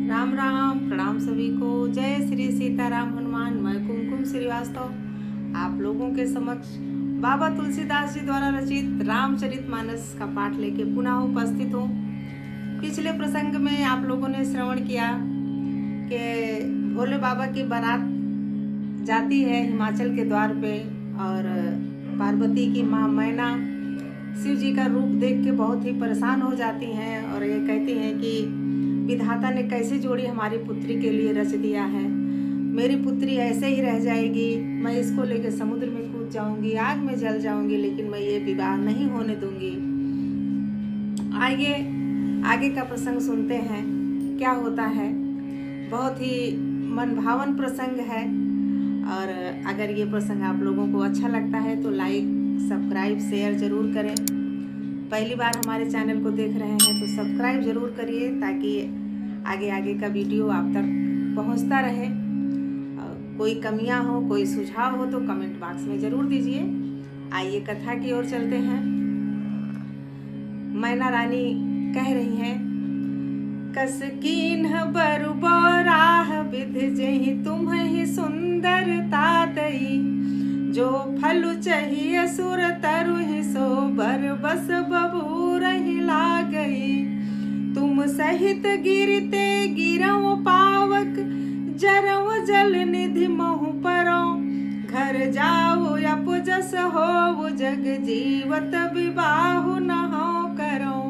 राम राम प्रणाम सभी को। जय श्री सीताराम हनुमान। मैं कुमकुम श्रीवास्तव आप लोगों के समक्ष बाबा तुलसीदास जी द्वारा रचित रामचरितमानस का पाठ लेके पुनः उपस्थित हूँ। पिछले प्रसंग में आप लोगों ने श्रवण किया कि भोले बाबा की बारात जाती है हिमाचल के द्वार पे और पार्वती की माँ मैना शिव जी का रूप देख के बहुत ही परेशान हो जाती हैं और ये कहती हैं कि विधाता ने कैसी जोड़ी हमारी पुत्री के लिए रच दिया है। मेरी पुत्री ऐसे ही रह जाएगी, मैं इसको लेकर समुद्र में कूद जाऊंगी, आग में जल जाऊंगी, लेकिन मैं ये विवाह नहीं होने दूंगी। आगे का प्रसंग सुनते हैं क्या होता है। बहुत ही मनभावन प्रसंग है और अगर ये प्रसंग आप लोगों को अच्छा लगता है तो लाइक सब्सक्राइब शेयर ज़रूर करें। पहली बार हमारे चैनल को देख रहे हैं तो सब्सक्राइब ज़रूर करिए ताकि आगे का वीडियो आप तक पहुंचता रहे। कोई कमियां हो, कोई सुझाव हो तो कमेंट बॉक्स में ज़रूर दीजिए। आइए कथा की ओर चलते हैं। मैना रानी कह रही हैं, कस कीन्ह बरु बोराह विध जेहि तुम्हि सुंदरता दई, जो फल चाहिए सुर तरुहि सो बर बस बबूरहि लागई। तुम सहित गिरते गिरव पावक, जरव जल निधि महु परो, घर जाओ अपजस हो जग जीवत विवाहु न हो करो।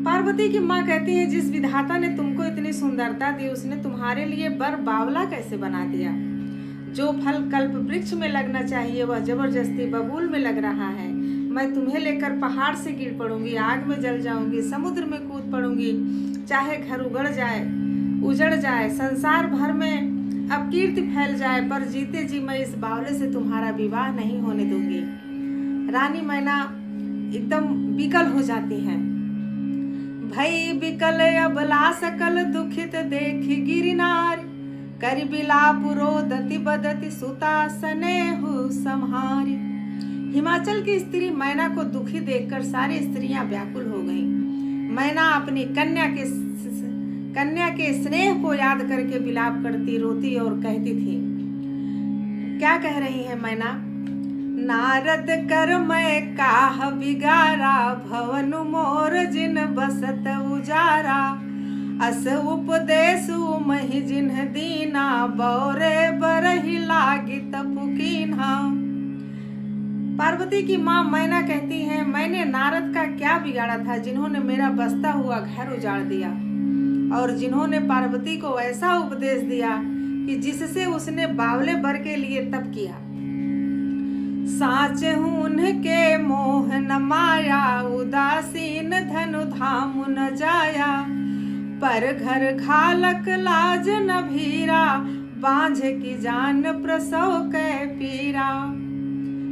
पार्वती की माँ कहती है, जिस विधाता ने तुमको इतनी सुंदरता दी उसने तुम्हारे लिए बर बावला कैसे बना दिया। जो फल कल्प वृक्ष में लगना चाहिए वह जबरदस्ती बबूल में लग रहा है। मैं तुम्हें लेकर पहाड़ से गिर पड़ूंगी, आग में जल जाऊंगी, समुद्र में कूद पड़ूंगी, चाहे घर उजड़ जाए, संसार भर में अपकीर्ति फैल जाए, पर जीते जी मैं इस बावले से तुम्हारा विवाह नहीं होने दूंगी। रानी मैना एकदम विकल हो जाती हैं। भई विकल अबला सकल दुखित देख गिरनार, कर बिलाप रोदति बदति सुता स्नेहु सम्हारी। हिमाचल की स्त्री मैना को दुखी देखकर सारी स्त्रियां व्याकुल हो गईं। मैना अपनी कन्या के स्नेह को याद करके विलाप करती, रोती और कहती थी। क्या कह रही है मैना? नारद कर मैं काह बिगारा, भवन मोर जिन बसत उजारा, अस उपदेशु महि जिन्ह दीना, बौरे बरहि लागी तपुकीन्हा। पार्वती की माँ मैना कहती है, मैंने नारद का क्या बिगाड़ा था जिन्होंने मेरा बसता हुआ घर उजाड़ दिया और जिन्होंने पार्वती को ऐसा उपदेश दिया कि जिससे उसने बावले बर के लिए तप किया। साच हूँ उनके मोह न माया, उदासीन धनु धाम न जाया, पर घर घालक लाज न भीरा, बांझ की जान प्रसव कै पीरा।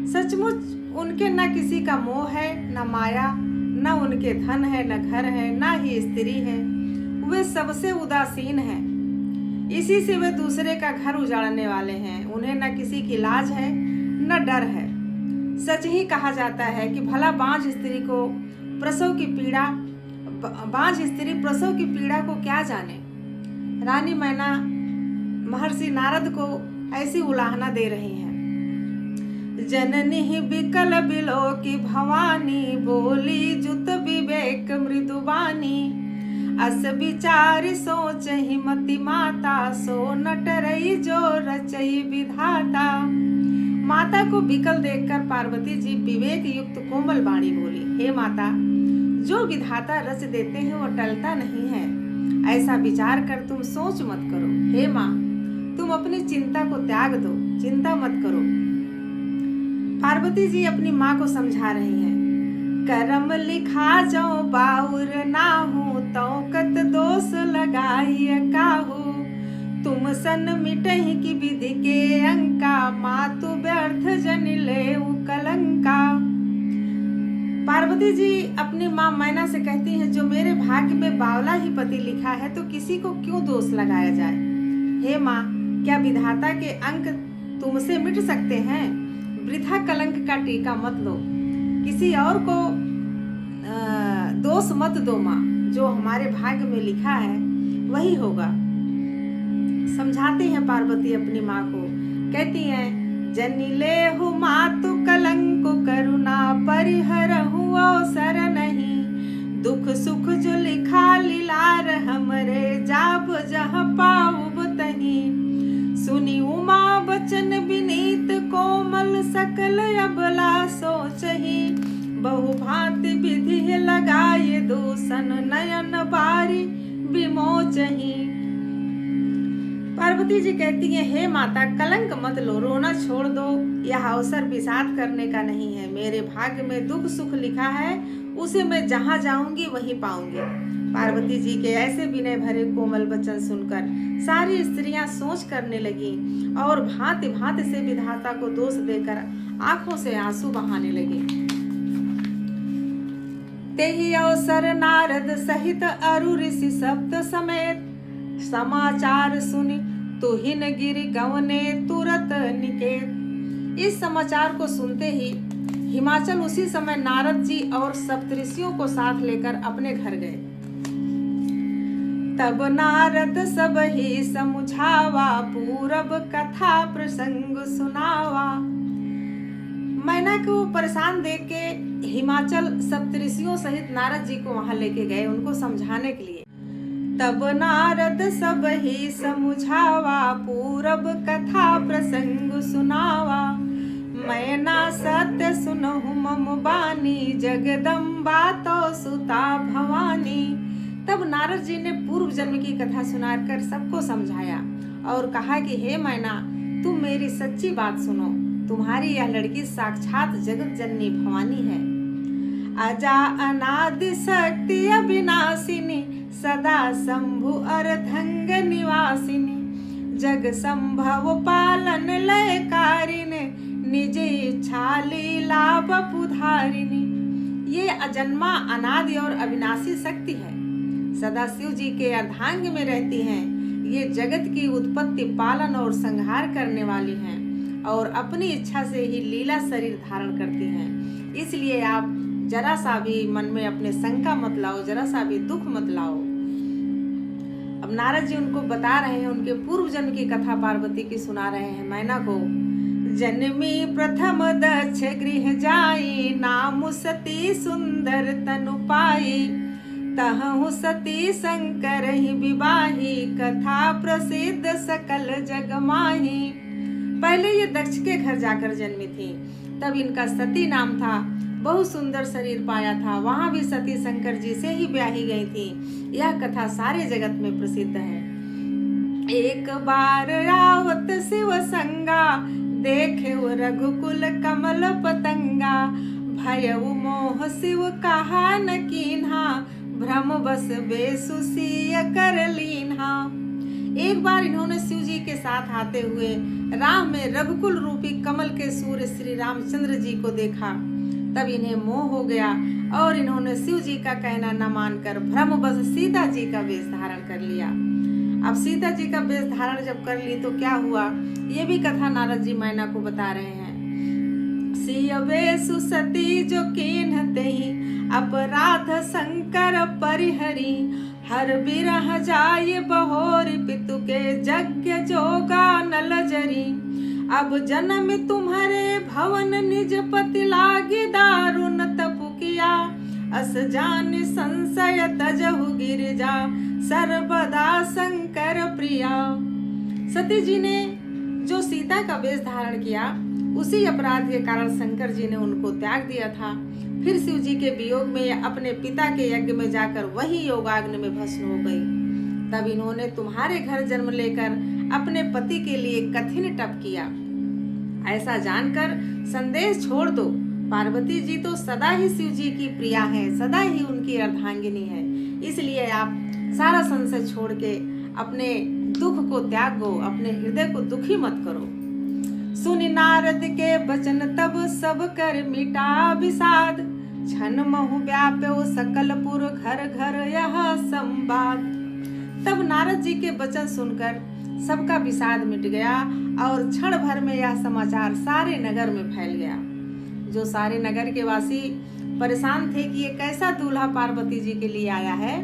सचमुच उनके न किसी का मोह है, न माया, न उनके धन है, न घर है, न ही स्त्री है। वे सबसे उदासीन हैं, इसी से वे दूसरे का घर उजाड़ने वाले हैं। उन्हें न किसी की लाज है न डर है। सच ही कहा जाता है कि भला बांझ स्त्री प्रसव की पीड़ा को क्या जाने। रानी मैना महर्षि नारद को ऐसी उलाहना दे रही हैं। जननी बिकल बिलो की भवानी, बोली जुत विवेक मृदुबानी, अस विचार सोच हिमति माता, सो नटरई जो रचई विधाता। माता को बिकल देखकर पार्वती जी विवेक युक्त कोमल वाणी बोली, हे माता, जो विधाता रच देते हैं वो टलता नहीं है। ऐसा विचार कर तुम सोच मत करो। हे माँ, तुम अपनी चिंता को त्याग दो, चिंता मत करो। पार्वती जी अपनी माँ को समझा रही हैं। करम लिखा जो बाउर नाहू, तो कत दोष लगाइए काहू, तुम सन मिटहि की विधि के अंका, मातु व्यर्थ जन ले कलंका। पार्वती जी अपनी माँ मैना से कहती हैं, जो मेरे भाग्य में बावला ही पति लिखा है तो किसी को क्यों दोष लगाया जाए। हे माँ, क्या विधाता के अंक तुमसे मिट सकते हैं? वृथा कलंक का टीका मत लो, किसी और को दोष मत दो माँ। जो हमारे भाग्य में लिखा है वही होगा। समझाते हैं पार्वती अपनी माँ को, कहती हैं जनि लेहु मातु कलंक करुणा परिहरहु अवसर नहीं, दुख सुख जो लिखा लीलार हमरे जाब जह पाऊब तही, सुनी उमा बचन विनीत कोमल सकल अबला सोचही, बहु भांति विधि लगाए दूषण नयन बारी विमोचही। पार्वती जी कहती हैं, हे माता कलंक मत लो, रोना छोड़ दो, यह अवसर विषाद करने का नहीं है। मेरे भाग्य में दुख सुख लिखा है, उसे मैं जहाँ जाऊंगी वहीं पाऊंगी। पार्वती जी के ऐसे विनय भरे कोमल वचन सुनकर सारी स्त्रियां सोच करने लगी और भांति भांति से विधाता को दोष देकर आंखों से आंसू बहाने लगी। तेहि अवसर नारद सहित अरु ऋषि सप्त समेत, समाचार सुनि तुहिन गिरि गवने तुरत निकेत। इस समाचार को सुनते ही हिमाचल उसी समय नारद जी और सप्तऋषियों को साथ लेकर अपने घर गए। तब नारद सब ही समुझावा, पूरब कथा प्रसंग सुनावा। मैना को परेशान देख के हिमाचल सप्तऋषियों सहित नारद जी को वहां लेके गए, उनको समझाने के लिए। तब नारद सब ही समुझावा, पूरब कथा प्रसंग सुनावा, मैना सत्य सुनहु मम बानी, जगदम्बा तो सुता भवानी। तब नारद जी ने पूर्व जन्म की कथा सुनाकर सबको समझाया और कहा कि हे मैना, तुम मेरी सच्ची बात सुनो, तुम्हारी यह लड़की साक्षात जगत जननी भवानी है। अजा अनादि शक्ति अविनाशिनी, सदा शंभु अर्धंग निवासिनी, जग संभव पालन लयकारिणी, निज इच्छा लीला बपुधारिणी। ये अजन्मा अनादि और अविनाशी शक्ति है, सदा शिव जी के अर्धांग में रहती हैं। ये जगत की उत्पत्ति पालन और संहार करने वाली हैं और अपनी इच्छा से ही लीला शरीर धारण करती हैं। इसलिए आप जरा सा भी मन में अपने शंका मत लाओ, जरा सा भी दुख मत लाओ। अब नारद जी उनको बता रहे हैं, उनके पूर्व जन्म की कथा पार्वती की सुना रहे हैं मैना को। जन्मी प्रथम दक्ष गृह जाई, नाम सती सुंदर तनु पाई, तहु सती शंकर ही विवाही, कथा प्रसिद्ध सकल जग माही। पहले ये दक्ष के घर जाकर जन्मी थी, तब इनका सती नाम था। बहुत सुंदर शरीर पाया था, वहां भी सती शंकर जी से ही ब्याही गई थी। यह कथा सारे जगत में प्रसिद्ध है। एक बार आवत शिव संगा, देखे रघुकुल कमल पतंगा, भयउ मोह शिव कहा न कीन्हा, भ्रम बस बेसुसीय कर लीन्हा। एक बार इन्होंने शिव जी के साथ आते हुए राह में रघुकुल रूपी कमल के सूर्य श्री रामचंद्र जी को देखा, तब इन्हें मोह हो गया और इन्होंने शिव जी का कहना न मानकर भ्रम बस सीता जी का वेश धारण कर लिया। अब सीता जी का वेश धारण जब कर ली तो क्या हुआ, ये भी कथा नारद जी मैना को बता रहे हैं। सिय वेशु सती जो कीन्हते ही, अपराध शंकर परिहरी, हर बिरह जाय बहोरी, पितु के यज्ञ जोगा नल जरी। अब जन्म तुम्हारे भवन, निज पति लागे दारुण तपु किया, अस जान संशय तजहु गिरिजा, सर्वदा शंकर प्रिया। सती जी ने जो सीता का वेश धारण किया, उसी अपराध के कारण शंकर जी ने उनको त्याग दिया था। फिर शिव जी के वियोग में अपने पिता के यज्ञ में जाकर वही योगाग्नि में भस्म हो गई। तब इन्होंने तुम्हारे घर जन्म लेकर अपने पति के लिए कठिन तप किया। ऐसा जानकर संदेश छोड़ दो, पार्वती जी तो सदा ही शिव जी की प्रिया है, सदा ही उनकी अर्धांगिनी है। इसलिए आप सारा संशय छोड़ के अपने दुख को त्यागो, अपने हृदय को दुखी मत करो। सुनि नारद के वचन तब सब कर मिटा विषाद, क्षण महु व्याप्यो सकलपुर घर घर यह संवाद। तब नारद जी के वचन सुनकर सबका विषाद मिट गया और क्षण भर में यह समाचार सारे नगर में फैल गया। जो सारे नगर के वासी परेशान थे कि ये कैसा दूल्हा पार्वती जी के लिए आया है,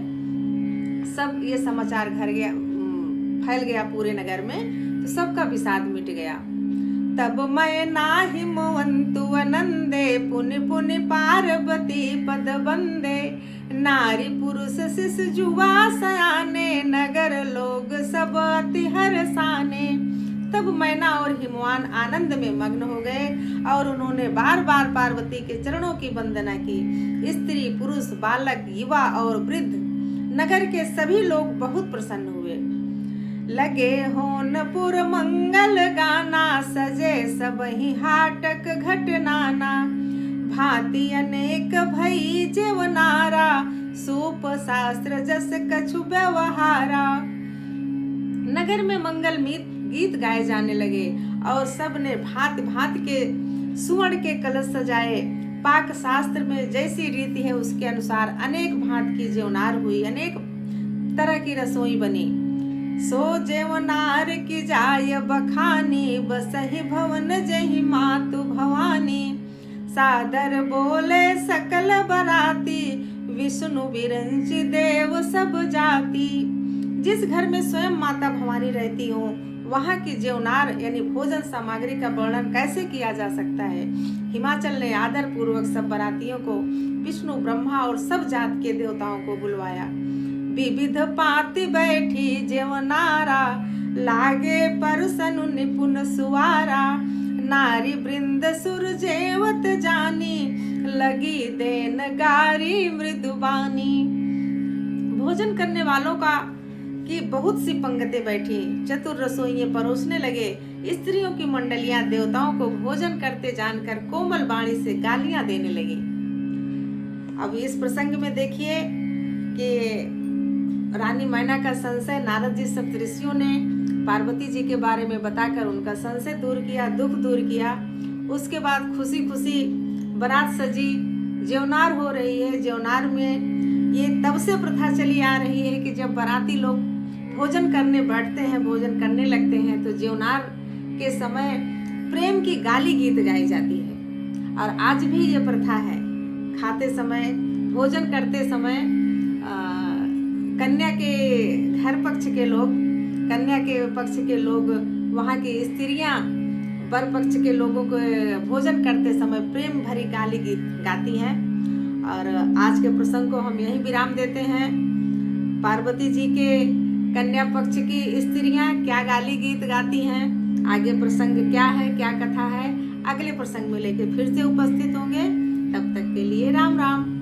सब ये समाचार फैल गया पूरे नगर में, तो सबका विषाद मिट गया। तब मैं ना हिमवंतु अनंदे, पुनि पुनि पार्वती पद बंदे, नारी पुरुष शिष जुवा सयाने, नगर लोग सब अति हर्षाने। तब मैना और हिमवान आनंद में मग्न हो गए और उन्होंने बार बार पार्वती के चरणों की वंदना की। स्त्री पुरुष बालक युवा और वृद्ध नगर के सभी लोग बहुत प्रसन्न हुए। लगे होनपुर मंगल गाना, सजे सब ही हाटक घटनाना, भांति अनेक भई जेवनारा, सूप शास्त्र जस कछु व्यवहारा। नगर में मंगल गीत गाए जाने लगे और सब ने भांति भांति के सुवर्ण के कलश सजाए। पाक शास्त्र में जैसी रीति है उसके अनुसार अनेक भांति की जेवनार हुई, अनेक तरह की रसोई बनी। सो जेवनार की जाय बखानी, बसहि भवन जहि मातु भवानी, सादर बोले सकल बराती, विष्णु विरंची देव सब जाति। जिस घर में स्वयं माता भवानी रहती हो वहाँ की जेवनार यानी भोजन सामग्री का वर्णन कैसे किया जा सकता है। हिमाचल ने आदर पूर्वक सब बरातियों को, विष्णु ब्रह्मा और सब जात के देवताओं को बुलवाया। विविध पाति बैठी जेवनारा, लागे परसनु निपुण सुवारा, नारी वृंद सुर जेवत जानी, लगी देन गारी मृदुबानी। भोजन करने वालों की बहुत सी पंक्ति बैठी, चतुर रसोइये परोसने लगे। स्त्रियों की मंडलियां देवताओं को भोजन करते जानकर कोमल वाणी से गालियां देने लगी। अब इस प्रसंग में देखिए कि रानी मैना का संशय नारद जी सप्तऋषियों ने पार्वती जी के बारे में बताकर उनका संशय दूर किया, दुख दूर किया। उसके बाद खुशी खुशी बारात सजी, जेवनार हो रही है। जेवनार में ये तब से प्रथा चली आ रही है कि जब बाराती लोग भोजन करने बैठते हैं, भोजन करने लगते हैं, तो जेवनार के समय प्रेम की गाली गीत गाई जाती है। और आज भी ये प्रथा है। खाते समय, भोजन करते समय कन्या के घर पक्ष के लोग, कन्या के पक्ष के लोग, वहाँ की स्त्रियाँ वर पक्ष के लोगों को भोजन करते समय प्रेम भरी गाली गीत गाती हैं। और आज के प्रसंग को हम यहीं विराम देते हैं। पार्वती जी के कन्या पक्ष की स्त्रियां क्या गाली गीत गाती हैं, आगे प्रसंग क्या है, क्या कथा है, अगले प्रसंग में लेके फिर से उपस्थित होंगे। तब तक के लिए राम राम।